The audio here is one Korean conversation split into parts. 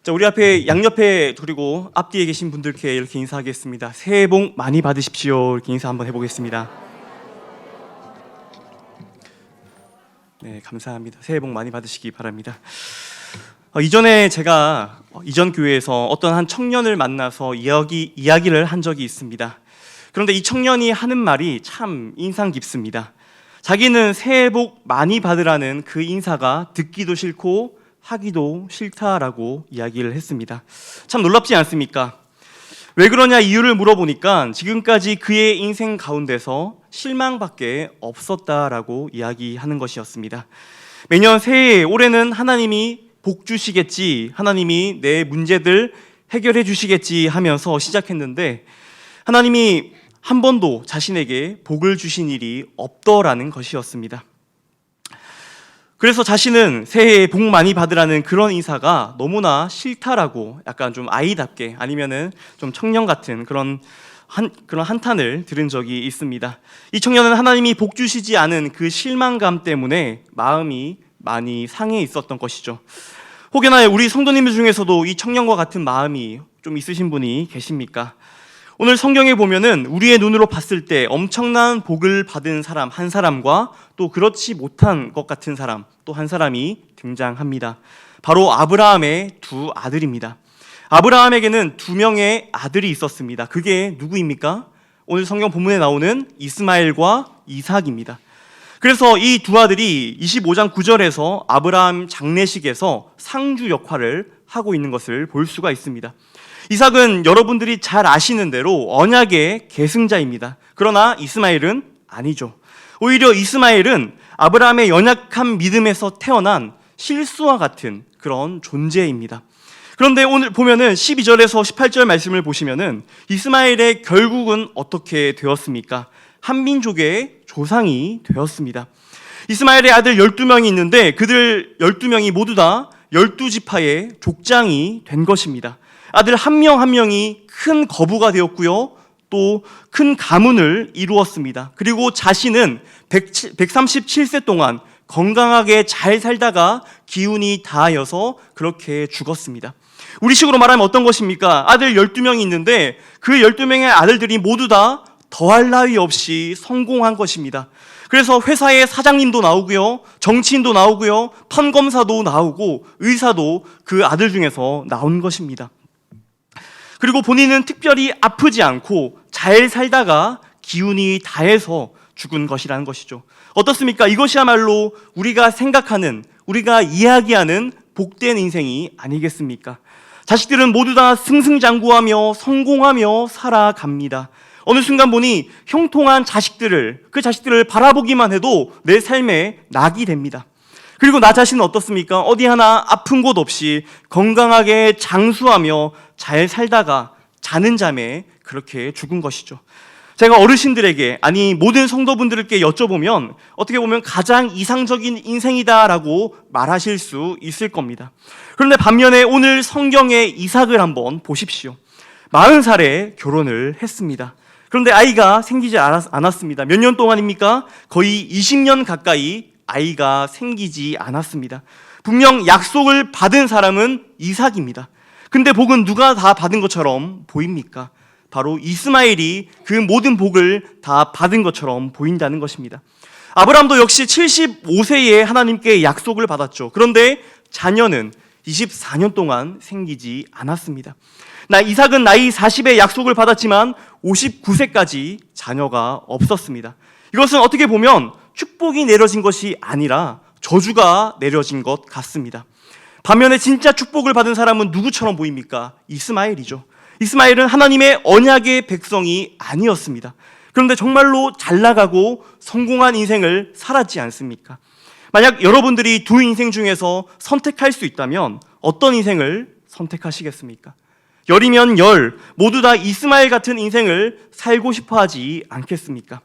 자, 우리 앞에 양옆에 그리고 앞뒤에 계신 분들께 이렇게 인사하겠습니다. 새해 복 많이 받으십시오. 이렇게 인사 한번 해보겠습니다. 네, 감사합니다. 새해 복 많이 받으시기 바랍니다. 이전에 제가 이전 교회에서 어떤 한 청년을 만나서 이야기를 한 적이 있습니다. 그런데 이 청년이 하는 말이 참 인상 깊습니다. 자기는 새해 복 많이 받으라는 그 인사가 듣기도 싫고 하기도 싫다라고 이야기를 했습니다. 참 놀랍지 않습니까? 왜 그러냐 이유를 물어보니까 지금까지 그의 인생 가운데서 실망밖에 없었다라고 이야기하는 것이었습니다. 매년 새해에 올해는 하나님이 복 주시겠지, 하나님이 내 문제들 해결해 주시겠지 하면서 시작했는데 하나님이 한 번도 자신에게 복을 주신 일이 없더라는 것이었습니다. 그래서 자신은 새해에 복 많이 받으라는 그런 인사가 너무나 싫다라고 약간 좀 아이답게 아니면은 좀 청년 같은 그런 한탄을 들은 적이 있습니다. 이 청년은 하나님이 복 주시지 않은 그 실망감 때문에 마음이 많이 상해 있었던 것이죠. 혹여나 우리 성도님들 중에서도 이 청년과 같은 마음이 좀 있으신 분이 계십니까? 오늘 성경에 보면은 우리의 눈으로 봤을 때 엄청난 복을 받은 사람 한 사람과 또 그렇지 못한 것 같은 사람 또 한 사람이 등장합니다. 바로 아브라함의 두 아들입니다. 아브라함에게는 두 명의 아들이 있었습니다. 그게 누구입니까? 오늘 성경 본문에 나오는 이스마엘과 이삭입니다. 그래서 이 두 아들이 25장 9절에서 아브라함 장례식에서 상주 역할을 하고 있는 것을 볼 수가 있습니다. 이삭은 여러분들이 잘 아시는 대로 언약의 계승자입니다. 그러나 이스마엘은 아니죠. 오히려 이스마엘은 아브라함의 연약한 믿음에서 태어난 실수와 같은 그런 존재입니다. 그런데 오늘 보면은 12절에서 18절 말씀을 보시면은 이스마엘의 결국은 어떻게 되었습니까? 한 민족의 조상이 되었습니다. 이스마엘의 아들 12명이 있는데 그들 12명이 모두 다 12지파의 족장이 된 것입니다. 아들 한 명 한 명이 큰 거부가 되었고요. 또 큰 가문을 이루었습니다. 그리고 자신은 137세 동안 건강하게 잘 살다가 기운이 다하여서 그렇게 죽었습니다. 우리식으로 말하면 어떤 것입니까? 아들 12명이 있는데 그 12명의 아들들이 모두 다 더할 나위 없이 성공한 것입니다. 그래서 회사의 사장님도 나오고요, 정치인도 나오고요, 판검사도 나오고 의사도 그 아들 중에서 나온 것입니다. 그리고 본인은 특별히 아프지 않고 잘 살다가 기운이 다해서 죽은 것이라는 것이죠. 어떻습니까? 이것이야말로 우리가 생각하는, 우리가 이야기하는 복된 인생이 아니겠습니까? 자식들은 모두 다 승승장구하며 성공하며 살아갑니다. 어느 순간 보니 형통한 그 자식들을 바라보기만 해도 내 삶에 낙이 됩니다. 그리고 나 자신은 어떻습니까? 어디 하나 아픈 곳 없이 건강하게 장수하며 잘 살다가 자는 잠에 그렇게 죽은 것이죠. 제가 어르신들에게, 아니 모든 성도분들께 여쭤보면 어떻게 보면 가장 이상적인 인생이다라고 말하실 수 있을 겁니다. 그런데 반면에 오늘 성경의 이삭을 한번 보십시오. 40살에 결혼을 했습니다. 그런데 아이가 생기지 않았습니다. 몇 년 동안입니까? 거의 20년 가까이 아이가 생기지 않았습니다. 분명 약속을 받은 사람은 이삭입니다. 근데 복은 누가 다 받은 것처럼 보입니까? 바로 이스마엘이 그 모든 복을 다 받은 것처럼 보인다는 것입니다. 아브라함도 역시 75세에 하나님께 약속을 받았죠. 그런데 자녀는 24년 동안 생기지 않았습니다. 이삭은 나이 40에 약속을 받았지만 59세까지 자녀가 없었습니다. 이것은 어떻게 보면 축복이 내려진 것이 아니라 저주가 내려진 것 같습니다. 반면에 진짜 축복을 받은 사람은 누구처럼 보입니까? 이스마엘이죠. 이스마엘은 하나님의 언약의 백성이 아니었습니다. 그런데 정말로 잘 나가고 성공한 인생을 살았지 않습니까? 만약 여러분들이 두 인생 중에서 선택할 수 있다면 어떤 인생을 선택하시겠습니까? 열이면 열, 모두 다 이스마엘 같은 인생을 살고 싶어 하지 않겠습니까?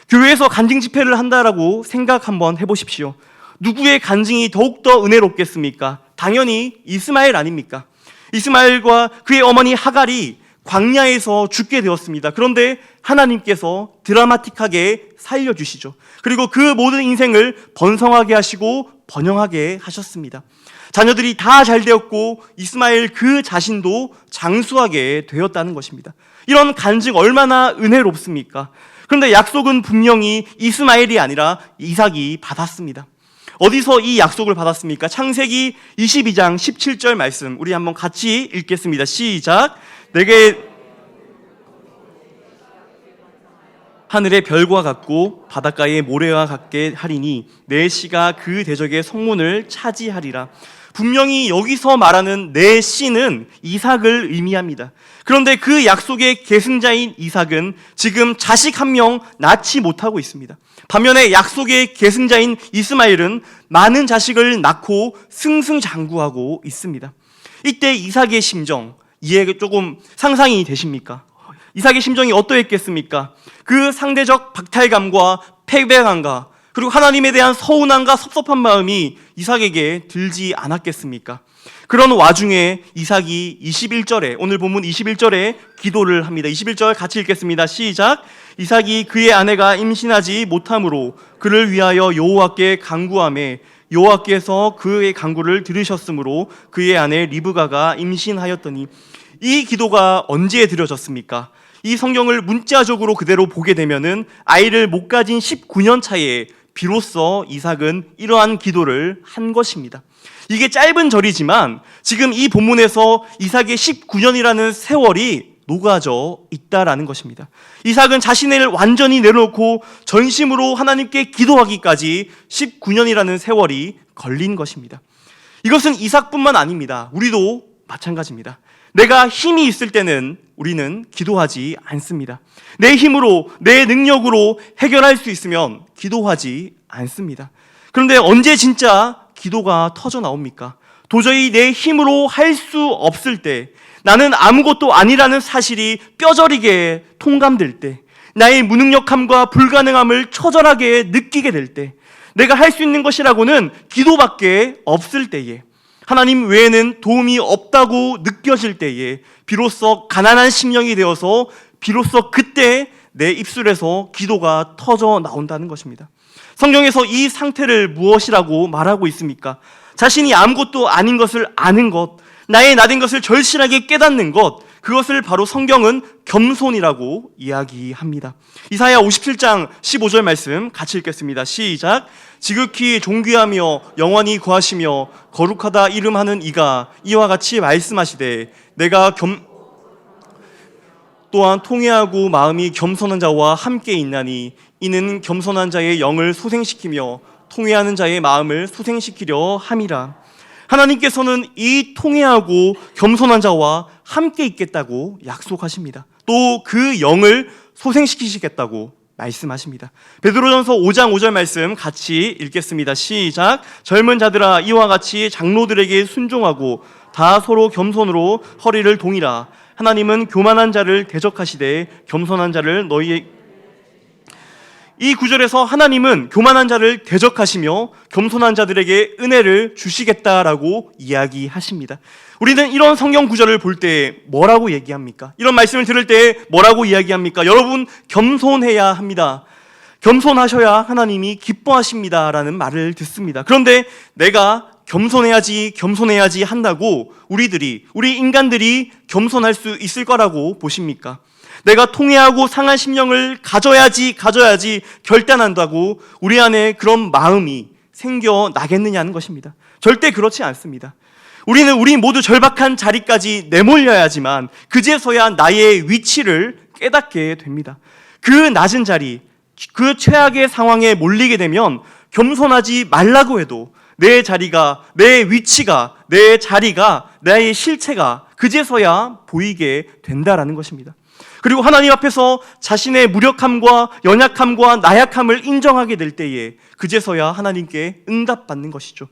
교회에서 간증 집회를 한다라고 생각 한번 해보십시오. 누구의 간증이 더욱더 은혜롭겠습니까? 당연히 이스마엘 아닙니까? 이스마엘과 그의 어머니 하갈이 광야에서 죽게 되었습니다. 그런데 하나님께서 드라마틱하게 살려주시죠. 그리고 그 모든 인생을 번성하게 하시고 번영하게 하셨습니다. 자녀들이 다 잘 되었고 이스마엘 그 자신도 장수하게 되었다는 것입니다. 이런 간증 얼마나 은혜롭습니까? 그런데 약속은 분명히 이스마엘이 아니라 이삭이 받았습니다. 어디서 이 약속을 받았습니까? 창세기 22장 17절 말씀 우리 한번 같이 읽겠습니다. 시작. 내게 하늘의 별과 같고 바닷가의 모래와 같게 하리니 내 씨가 그 대적의 성문을 차지하리라. 분명히 여기서 말하는 내 씨는 이삭을 의미합니다. 그런데 그 약속의 계승자인 이삭은 지금 자식 한 명 낳지 못하고 있습니다. 반면에 약속의 계승자인 이스마엘은 많은 자식을 낳고 승승장구하고 있습니다. 이때 이삭의 심정 이해 조금 상상이 되십니까? 이삭의 심정이 어떠했겠습니까? 그 상대적 박탈감과 패배감과 그리고 하나님에 대한 서운함과 섭섭한 마음이 이삭에게 들지 않았겠습니까? 그런 와중에 이삭이 21절에 오늘 본문 21절에 기도를 합니다. 21절 같이 읽겠습니다. 시작. 이삭이 그의 아내가 임신하지 못함으로 그를 위하여 여호와께 간구하매 여호와께서 그의 간구를 들으셨으므로 그의 아내 리브가가 임신하였더니 이 기도가 언제 드려졌습니까? 이 성경을 문자적으로 그대로 보게 되면은 아이를 못 가진 19년 차에 비로소 이삭은 이러한 기도를 한 것입니다. 이게 짧은 절이지만 지금 이 본문에서 이삭의 19년이라는 세월이 녹아져 있다라는 것입니다. 이삭은 자신을 완전히 내려놓고 전심으로 하나님께 기도하기까지 19년이라는 세월이 걸린 것입니다. 이것은 이삭뿐만 아닙니다. 우리도 마찬가지입니다. 내가 힘이 있을 때는 우리는 기도하지 않습니다. 내 힘으로, 내 능력으로 해결할 수 있으면 기도하지 않습니다. 그런데 언제 진짜 기도가 터져 나옵니까? 도저히 내 힘으로 할 수 없을 때, 나는 아무것도 아니라는 사실이 뼈저리게 통감될 때, 나의 무능력함과 불가능함을 처절하게 느끼게 될 때, 내가 할 수 있는 것이라고는 기도밖에 없을 때에, 하나님 외에는 도움이 없다고 느껴질 때에 비로소 가난한 심령이 되어서 비로소 그때 내 입술에서 기도가 터져 나온다는 것입니다. 성경에서 이 상태를 무엇이라고 말하고 있습니까? 자신이 아무것도 아닌 것을 아는 것, 나의 나된 것을 절실하게 깨닫는 것, 그것을 바로 성경은 겸손이라고 이야기합니다. 이사야 57장 15절 말씀 같이 읽겠습니다. 시작. 지극히 존귀하며 영원히 거하시며 거룩하다 이름하는 이가 이와 같이 말씀하시되 내가 또한 통회하고 마음이 겸손한 자와 함께 있나니 이는 겸손한 자의 영을 소생시키며 통회하는 자의 마음을 소생시키려 함이라. 하나님께서는 이 통회하고 겸손한 자와 함께 있겠다고 약속하십니다. 또 그 영을 소생시키시겠다고 말씀하십니다. 베드로전서 5장 5절 말씀 같이 읽겠습니다. 시작. 젊은 자들아 이와 같이 장로들에게 순종하고 다 서로 겸손으로 허리를 동이라. 하나님은 교만한 자를 대적하시되 겸손한 자를 너희의 이 구절에서 하나님은 교만한 자를 대적하시며 겸손한 자들에게 은혜를 주시겠다라고 이야기하십니다. 우리는 이런 성경 구절을 볼 때 뭐라고 얘기합니까? 이런 말씀을 들을 때 뭐라고 이야기합니까? 여러분, 겸손해야 합니다. 겸손하셔야 하나님이 기뻐하십니다라는 말을 듣습니다. 그런데 내가 겸손해야지 한다고 우리 인간들이 겸손할 수 있을 거라고 보십니까? 내가 통회하고 상한 심령을 가져야지 결단한다고 우리 안에 그런 마음이 생겨나겠느냐는 것입니다. 절대 그렇지 않습니다. 우리 모두 절박한 자리까지 내몰려야지만 그제서야 나의 위치를 깨닫게 됩니다. 그 낮은 자리, 그 최악의 상황에 몰리게 되면 겸손하지 말라고 해도 내 자리가, 내 위치가, 내 자리가, 나의 실체가 그제서야 보이게 된다라는 것입니다. 그리고 하나님 앞에서 자신의 무력함과 연약함과 나약함을 인정하게 될 때에 그제서야 하나님께 응답받는 것이죠.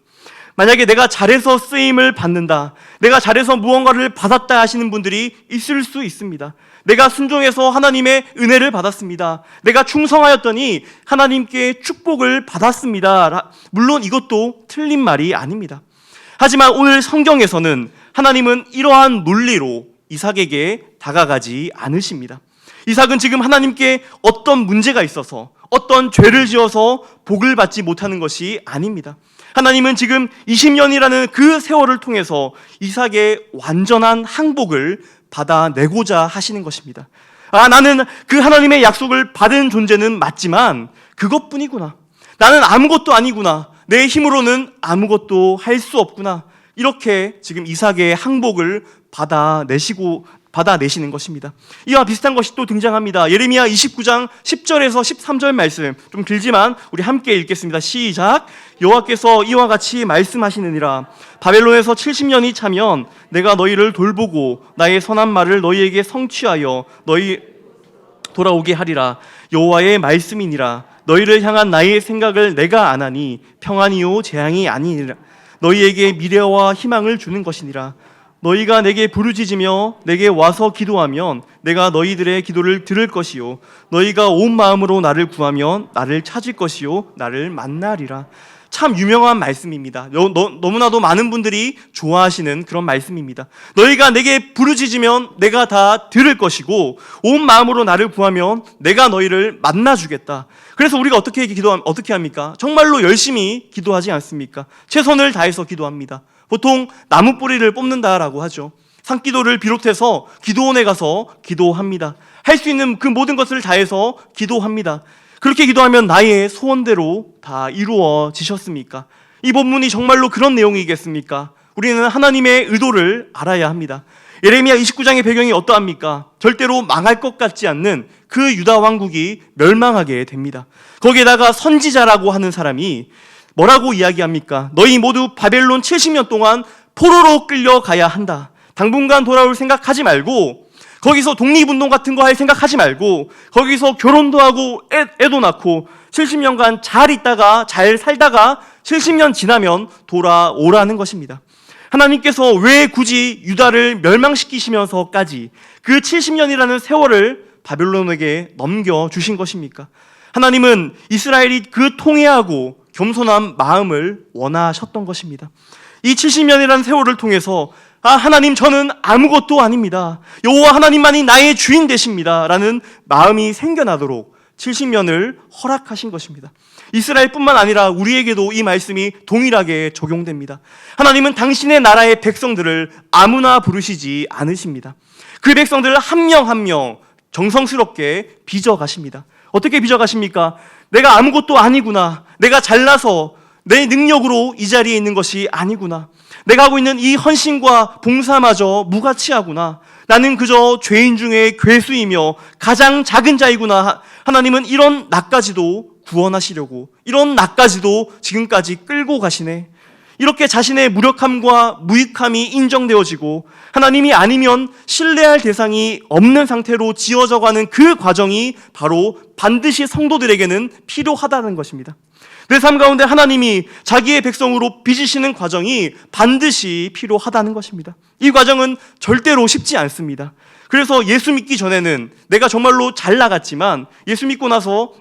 만약에 내가 잘해서 쓰임을 받는다, 내가 잘해서 무언가를 받았다 하시는 분들이 있을 수 있습니다. 내가 순종해서 하나님의 은혜를 받았습니다. 내가 충성하였더니 하나님께 축복을 받았습니다. 물론 이것도 틀린 말이 아닙니다. 하지만 오늘 성경에서는 하나님은 이러한 논리로 이삭에게 다가가지 않으십니다. 이삭은 지금 하나님께 어떤 문제가 있어서, 어떤 죄를 지어서 복을 받지 못하는 것이 아닙니다. 하나님은 지금 20년이라는 그 세월을 통해서 이삭의 완전한 항복을 받아내고자 하시는 것입니다. 나는 그 하나님의 약속을 받은 존재는 맞지만 그것뿐이구나. 나는 아무것도 아니구나. 내 힘으로는 아무것도 할 수 없구나. 이렇게 지금 이삭의 항복을 받아내시는 것입니다. 이와 비슷한 것이 또 등장합니다. 예레미야 29장 10절에서 13절 말씀, 좀 길지만 우리 함께 읽겠습니다. 시작. 여호와께서 이와 같이 말씀하시느니라. 바벨론에서 70년이 차면 내가 너희를 돌보고 나의 선한 말을 너희에게 성취하여 너희 돌아오게 하리라. 여호와의 말씀이니라. 너희를 향한 나의 생각을 내가 아나니 평안이요 재앙이 아니니라. 너희에게 미래와 희망을 주는 것이니라. 너희가 내게 부르짖으며 내게 와서 기도하면 내가 너희들의 기도를 들을 것이요 너희가 온 마음으로 나를 구하면 나를 찾을 것이요 나를 만나리라. 참 유명한 말씀입니다. 너무나도 많은 분들이 좋아하시는 그런 말씀입니다. 너희가 내게 부르짖으면 내가 다 들을 것이고 온 마음으로 나를 구하면 내가 너희를 만나주겠다. 그래서 우리가 어떻게 합니까? 정말로 열심히 기도하지 않습니까? 최선을 다해서 기도합니다. 보통 나무 뿌리를 뽑는다라고 하죠. 산기도를 비롯해서 기도원에 가서 기도합니다. 할 수 있는 그 모든 것을 다해서 기도합니다. 그렇게 기도하면 나의 소원대로 다 이루어지셨습니까? 이 본문이 정말로 그런 내용이겠습니까? 우리는 하나님의 의도를 알아야 합니다. 예레미야 29장의 배경이 어떠합니까? 절대로 망할 것 같지 않는 그 유다 왕국이 멸망하게 됩니다. 거기에다가 선지자라고 하는 사람이 뭐라고 이야기합니까? 너희 모두 바벨론 70년 동안 포로로 끌려가야 한다. 당분간 돌아올 생각하지 말고, 거기서 독립운동 같은 거 할 생각하지 말고, 거기서 결혼도 하고 애도 낳고 70년간 잘 있다가 잘 살다가 70년 지나면 돌아오라는 것입니다. 하나님께서 왜 굳이 유다를 멸망시키시면서까지 그 70년이라는 세월을 바벨론에게 넘겨주신 것입니까? 하나님은 이스라엘이 그 통회하고 겸손한 마음을 원하셨던 것입니다. 이 70년이라는 세월을 통해서 하나님, 저는 아무것도 아닙니다. 여호와 하나님만이 나의 주인 되십니다. 라는 마음이 생겨나도록 70년을 허락하신 것입니다. 이스라엘뿐만 아니라 우리에게도 이 말씀이 동일하게 적용됩니다. 하나님은 당신의 나라의 백성들을 아무나 부르시지 않으십니다. 그 백성들을 한 명 한 명 정성스럽게 빚어가십니다. 어떻게 빚어가십니까? 내가 아무것도 아니구나. 내가 잘나서 내 능력으로 이 자리에 있는 것이 아니구나. 내가 하고 있는 이 헌신과 봉사마저 무가치하구나. 나는 그저 죄인 중에 괴수이며 가장 작은 자이구나. 하나님은 이런 나까지도 구원하시려고, 이런 나까지도 지금까지 끌고 가시네. 이렇게 자신의 무력함과 무익함이 인정되어지고 하나님이 아니면 신뢰할 대상이 없는 상태로 지어져가는 그 과정이 바로 반드시 성도들에게는 필요하다는 것입니다. 내 삶 가운데 하나님이 자기의 백성으로 빚으시는 과정이 반드시 필요하다는 것입니다. 이 과정은 절대로 쉽지 않습니다. 그래서 예수 믿기 전에는 내가 정말로 잘 나갔지만 예수 믿고 나서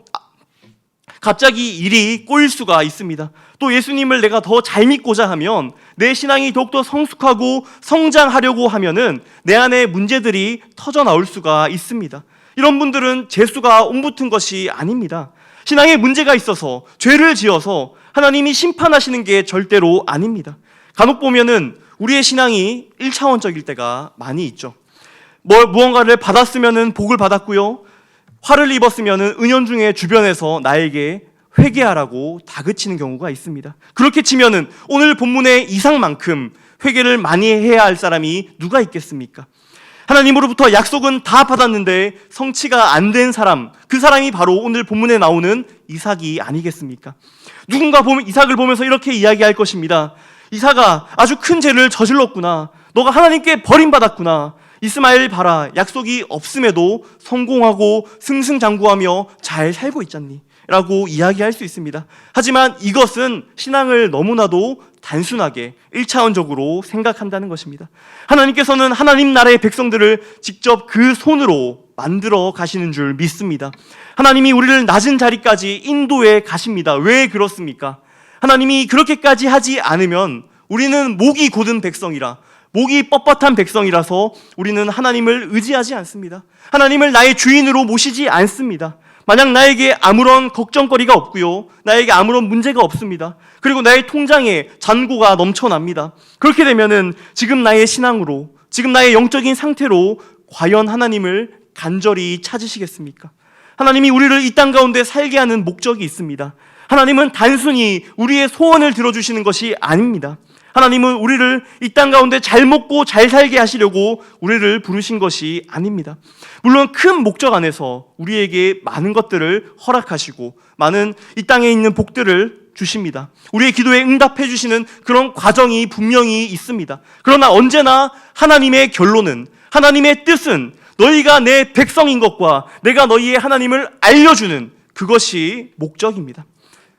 갑자기 일이 꼬일 수가 있습니다. 또 예수님을 내가 더 잘 믿고자 하면 내 신앙이 더욱더 성숙하고 성장하려고 하면은 내 안에 문제들이 터져 나올 수가 있습니다. 이런 분들은 재수가 옴붙은 것이 아닙니다. 신앙에 문제가 있어서 죄를 지어서 하나님이 심판하시는 게 절대로 아닙니다. 간혹 보면은 우리의 신앙이 1차원적일 때가 많이 있죠. 무언가를 받았으면은 복을 받았고요. 화를 입었으면은 은연중에 주변에서 나에게 회개하라고 다그치는 경우가 있습니다. 그렇게 치면은 오늘 본문의 이상만큼 회개를 많이 해야 할 사람이 누가 있겠습니까? 하나님으로부터 약속은 다 받았는데 성취가 안 된 사람, 그 사람이 바로 오늘 본문에 나오는 이삭이 아니겠습니까? 누군가 이삭을 보면서 이렇게 이야기할 것입니다. 이삭아, 아주 큰 죄를 저질렀구나. 너가 하나님께 버림받았구나. 이스마엘 봐라, 약속이 없음에도 성공하고 승승장구하며 잘 살고 있잖니 라고 이야기할 수 있습니다. 하지만 이것은 신앙을 너무나도 단순하게 1차원적으로 생각한다는 것입니다. 하나님께서는 하나님 나라의 백성들을 직접 그 손으로 만들어 가시는 줄 믿습니다. 하나님이 우리를 낮은 자리까지 인도해 가십니다. 왜 그렇습니까? 하나님이 그렇게까지 하지 않으면 우리는 목이 곧은 백성이라, 목이 뻣뻣한 백성이라서 우리는 하나님을 의지하지 않습니다. 하나님을 나의 주인으로 모시지 않습니다. 만약 나에게 아무런 걱정거리가 없고요, 나에게 아무런 문제가 없습니다. 그리고 나의 통장에 잔고가 넘쳐납니다. 그렇게 되면은 지금 나의 신앙으로, 지금 나의 영적인 상태로 과연 하나님을 간절히 찾으시겠습니까? 하나님이 우리를 이 땅 가운데 살게 하는 목적이 있습니다. 하나님은 단순히 우리의 소원을 들어주시는 것이 아닙니다. 하나님은 우리를 이 땅 가운데 잘 먹고 잘 살게 하시려고 우리를 부르신 것이 아닙니다. 물론 큰 목적 안에서 우리에게 많은 것들을 허락하시고 많은 이 땅에 있는 복들을 주십니다. 우리의 기도에 응답해 주시는 그런 과정이 분명히 있습니다. 그러나 언제나 하나님의 결론은, 하나님의 뜻은 너희가 내 백성인 것과 내가 너희의 하나님을 알려주는 그것이 목적입니다.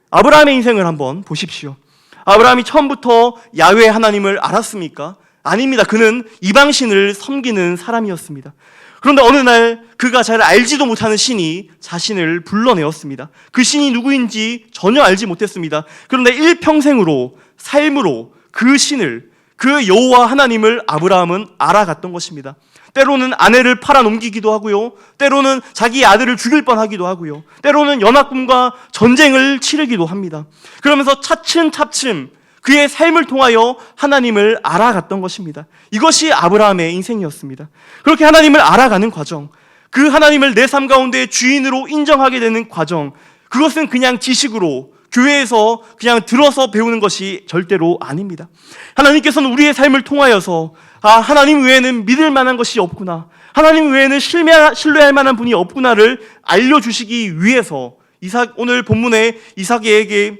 아브라함의 인생을 한번 보십시오. 아브라함이 처음부터 야훼 하나님을 알았습니까? 아닙니다. 그는 이방신을 섬기는 사람이었습니다. 그런데 어느 날 그가 잘 알지도 못하는 신이 자신을 불러내었습니다. 그 신이 누구인지 전혀 알지 못했습니다. 그런데 일평생으로, 삶으로 그 신을, 그 여호와 하나님을 아브라함은 알아갔던 것입니다. 때로는 아내를 팔아넘기기도 하고요, 때로는 자기 아들을 죽일 뻔하기도 하고요, 때로는 연합군과 전쟁을 치르기도 합니다. 그러면서 차츰차츰 그의 삶을 통하여 하나님을 알아갔던 것입니다. 이것이 아브라함의 인생이었습니다. 그렇게 하나님을 알아가는 과정, 그 하나님을 내 삶 가운데 주인으로 인정하게 되는 과정, 그것은 그냥 지식으로 교회에서 그냥 들어서 배우는 것이 절대로 아닙니다. 하나님께서는 우리의 삶을 통하여서 하나님 외에는 믿을 만한 것이 없구나, 하나님 외에는 신뢰할 만한 분이 없구나를 알려주시기 위해서 오늘 본문에 이삭에게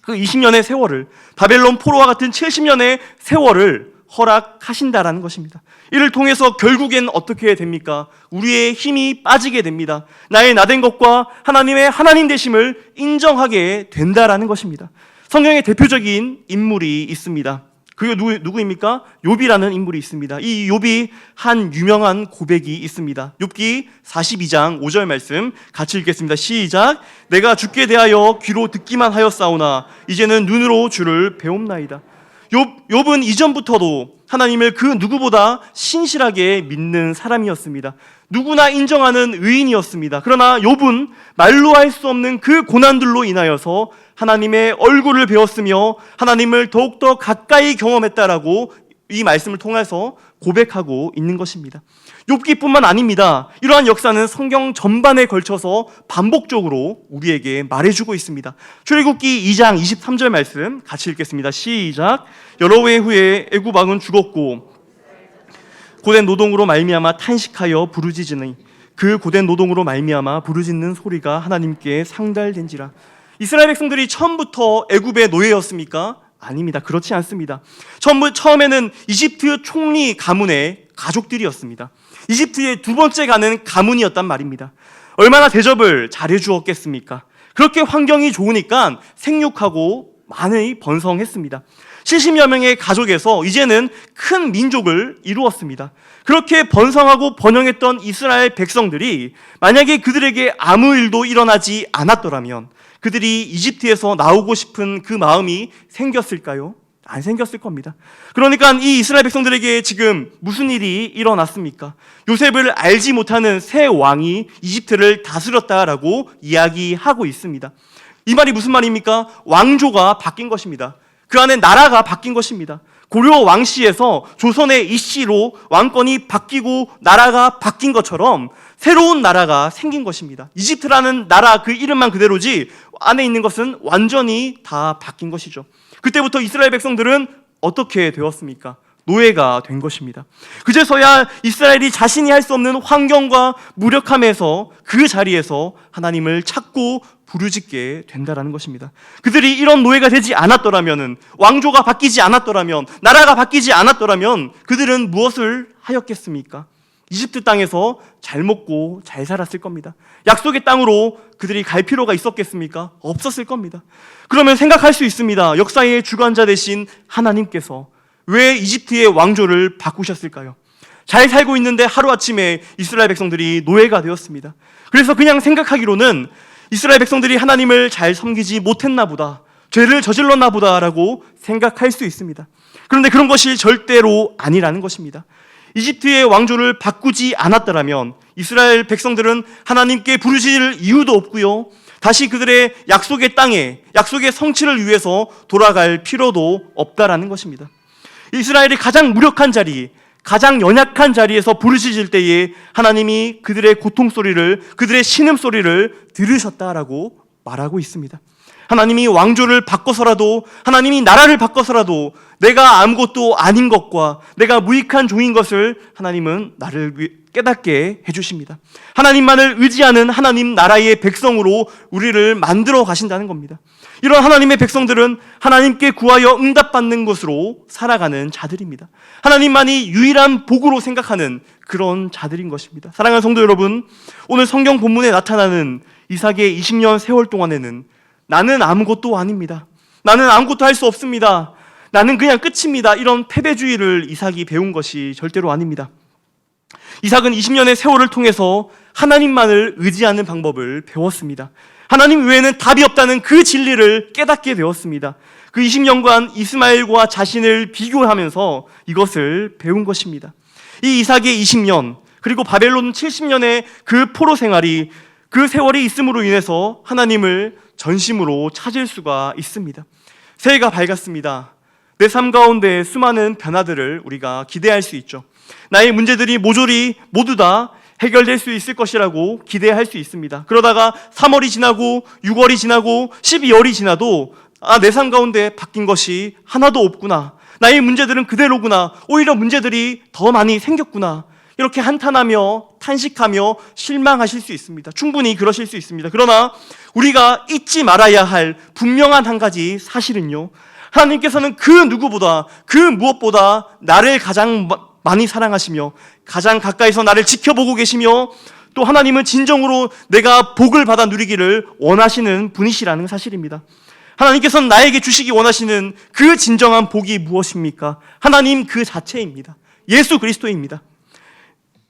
그 20년의 세월을, 바벨론 포로와 같은 70년의 세월을 허락하신다라는 것입니다. 이를 통해서 결국엔 어떻게 됩니까? 우리의 힘이 빠지게 됩니다. 나의 나된 것과 하나님의 하나님 되심을 인정하게 된다라는 것입니다. 성경에 대표적인 인물이 있습니다. 그게 누구입니까? 욥이라는 인물이 있습니다. 이 욥이 한 유명한 고백이 있습니다. 욥기 42장 5절 말씀 같이 읽겠습니다. 시작. 내가 주께 대하여 귀로 듣기만 하였사오나 이제는 눈으로 주를 배움나이다. 욥은 이전부터도 하나님을 그 누구보다 신실하게 믿는 사람이었습니다. 누구나 인정하는 의인이었습니다. 그러나 욥은 말로 할 수 없는 그 고난들로 인하여서 하나님의 얼굴을 배웠으며 하나님을 더욱더 가까이 경험했다라고 이 말씀을 통해서 고백하고 있는 것입니다. 욥기뿐만 아닙니다. 이러한 역사는 성경 전반에 걸쳐서 반복적으로 우리에게 말해주고 있습니다. 출애굽기 2장 23절 말씀 같이 읽겠습니다. 시작. 여러 해 후에 애굽 왕은 죽었고 고된 노동으로 말미암아 탄식하여 부르짖으니 그 고된 노동으로 말미암아 부르짖는 소리가 하나님께 상달된지라. 이스라엘 백성들이 처음부터 애굽의 노예였습니까? 아닙니다. 그렇지 않습니다. 처음에는 이집트 총리 가문의 가족들이었습니다. 이집트의 두 번째 가는 가문이었단 말입니다. 얼마나 대접을 잘해주었겠습니까? 그렇게 환경이 좋으니까 생육하고 많이 번성했습니다. 70여 명의 가족에서 이제는 큰 민족을 이루었습니다. 그렇게 번성하고 번영했던 이스라엘 백성들이 만약에 그들에게 아무 일도 일어나지 않았더라면 그들이 이집트에서 나오고 싶은 그 마음이 생겼을까요? 안 생겼을 겁니다. 그러니까 이 이스라엘 백성들에게 지금 무슨 일이 일어났습니까? 요셉을 알지 못하는 새 왕이 이집트를 다스렸다라고 이야기하고 있습니다. 이 말이 무슨 말입니까? 왕조가 바뀐 것입니다. 그 안에 나라가 바뀐 것입니다. 고려 왕씨에서 조선의 이씨로 왕권이 바뀌고 나라가 바뀐 것처럼 새로운 나라가 생긴 것입니다. 이집트라는 나라 그 이름만 그대로지 안에 있는 것은 완전히 다 바뀐 것이죠. 그때부터 이스라엘 백성들은 어떻게 되었습니까? 노예가 된 것입니다. 그제서야 이스라엘이 자신이 할 수 없는 환경과 무력함에서 그 자리에서 하나님을 찾고 부르짖게 된다라는 것입니다. 그들이 이런 노예가 되지 않았더라면, 왕조가 바뀌지 않았더라면, 나라가 바뀌지 않았더라면 그들은 무엇을 하였겠습니까? 이집트 땅에서 잘 먹고 잘 살았을 겁니다. 약속의 땅으로 그들이 갈 필요가 있었겠습니까? 없었을 겁니다. 그러면 생각할 수 있습니다. 역사의 주관자 되신 하나님께서 왜 이집트의 왕조를 바꾸셨을까요? 잘 살고 있는데 하루아침에 이스라엘 백성들이 노예가 되었습니다. 그래서 그냥 생각하기로는 이스라엘 백성들이 하나님을 잘 섬기지 못했나 보다, 죄를 저질렀나 보다라고 생각할 수 있습니다. 그런데 그런 것이 절대로 아니라는 것입니다. 이집트의 왕조를 바꾸지 않았더라면 이스라엘 백성들은 하나님께 부르짖을 이유도 없고요, 다시 그들의 약속의 땅에, 약속의 성취를 위해서 돌아갈 필요도 없다라는 것입니다. 이스라엘이 가장 무력한 자리, 가장 연약한 자리에서 부르짖을 때에 하나님이 그들의 고통 소리를, 그들의 신음 소리를 들으셨다라고 말하고 있습니다. 하나님이 왕조를 바꿔서라도, 하나님이 나라를 바꿔서라도 내가 아무것도 아닌 것과 내가 무익한 종인 것을 하나님은 나를 깨닫게 해주십니다. 하나님만을 의지하는 하나님 나라의 백성으로 우리를 만들어 가신다는 겁니다. 이런 하나님의 백성들은 하나님께 구하여 응답받는 것으로 살아가는 자들입니다. 하나님만이 유일한 복으로 생각하는 그런 자들인 것입니다. 사랑하는 성도 여러분, 오늘 성경 본문에 나타나는 이삭의 20년 세월 동안에는 나는 아무것도 아닙니다, 나는 아무것도 할 수 없습니다, 나는 그냥 끝입니다, 이런 패배주의를 이삭이 배운 것이 절대로 아닙니다. 이삭은 20년의 세월을 통해서 하나님만을 의지하는 방법을 배웠습니다. 하나님 외에는 답이 없다는 그 진리를 깨닫게 되었습니다. 그 20년간 이스마엘과 자신을 비교하면서 이것을 배운 것입니다. 이 이삭의 20년, 그리고 바벨론 70년의 그 포로 생활이, 그 세월이 있음으로 인해서 하나님을 전심으로 찾을 수가 있습니다. 새해가 밝았습니다. 내 삶 가운데 수많은 변화들을 우리가 기대할 수 있죠. 나의 문제들이 모조리 모두 다 해결될 수 있을 것이라고 기대할 수 있습니다. 그러다가 3월이 지나고 6월이 지나고 12월이 지나도 내 삶 가운데 바뀐 것이 하나도 없구나, 나의 문제들은 그대로구나, 오히려 문제들이 더 많이 생겼구나, 이렇게 한탄하며 탄식하며 실망하실 수 있습니다. 충분히 그러실 수 있습니다. 그러나 우리가 잊지 말아야 할 분명한 한 가지 사실은요, 하나님께서는 그 누구보다, 그 무엇보다 나를 가장 많이 사랑하시며 가장 가까이서 나를 지켜보고 계시며, 또 하나님은 진정으로 내가 복을 받아 누리기를 원하시는 분이시라는 사실입니다. 하나님께서는 나에게 주시기 원하시는 그 진정한 복이 무엇입니까? 하나님 그 자체입니다. 예수 그리스도입니다.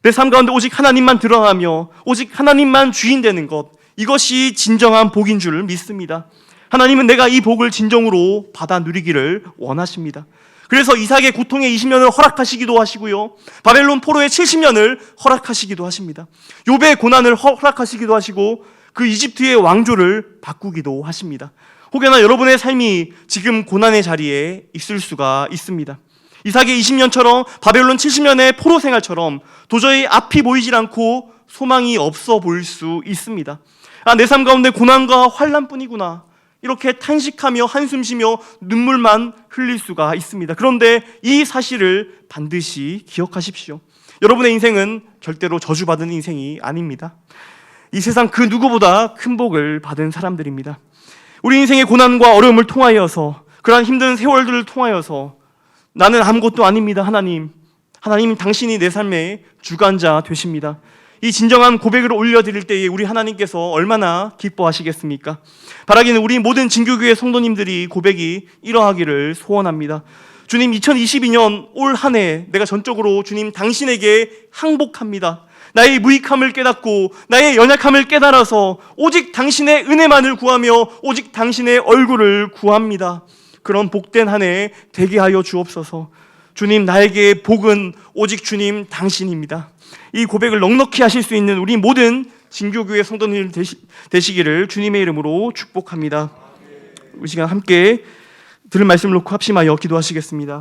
내 삶 가운데 오직 하나님만 드러나며 오직 하나님만 주인 되는 것, 이것이 진정한 복인 줄 믿습니다. 하나님은 내가 이 복을 진정으로 받아 누리기를 원하십니다. 그래서 이삭의 고통의 20년을 허락하시기도 하시고요, 바벨론 포로의 70년을 허락하시기도 하십니다. 욥의 고난을 허락하시기도 하시고 그 이집트의 왕조를 바꾸기도 하십니다. 혹여나 여러분의 삶이 지금 고난의 자리에 있을 수가 있습니다. 이삭의 20년처럼 바벨론 70년의 포로 생활처럼 도저히 앞이 보이질 않고 소망이 없어 보일 수 있습니다. 내 삶 가운데 고난과 환난뿐이구나, 이렇게 탄식하며 한숨 쉬며 눈물만 흘릴 수가 있습니다. 그런데 이 사실을 반드시 기억하십시오. 여러분의 인생은 절대로 저주받은 인생이 아닙니다. 이 세상 그 누구보다 큰 복을 받은 사람들입니다. 우리 인생의 고난과 어려움을 통하여서, 그러한 힘든 세월들을 통하여서 나는 아무것도 아닙니다, 하나님 당신이 내 삶의 주관자 되십니다, 이 진정한 고백을 올려드릴 때에 우리 하나님께서 얼마나 기뻐하시겠습니까? 바라기는 우리 모든 진교교회 성도님들이 고백이 이러하기를 소원합니다. 주님, 2022년 올 한 해 내가 전적으로 주님 당신에게 항복합니다. 나의 무익함을 깨닫고 나의 연약함을 깨달아서 오직 당신의 은혜만을 구하며 오직 당신의 얼굴을 구합니다. 그런 복된 한 해 되게 하여 주옵소서. 주님, 나에게 복은 오직 주님 당신입니다. 이 고백을 넉넉히 하실 수 있는 우리 모든 진교교회 성도님 되시기를 주님의 이름으로 축복합니다. 우리 시간 함께 들은 말씀을 놓고 합심하여 기도하시겠습니다.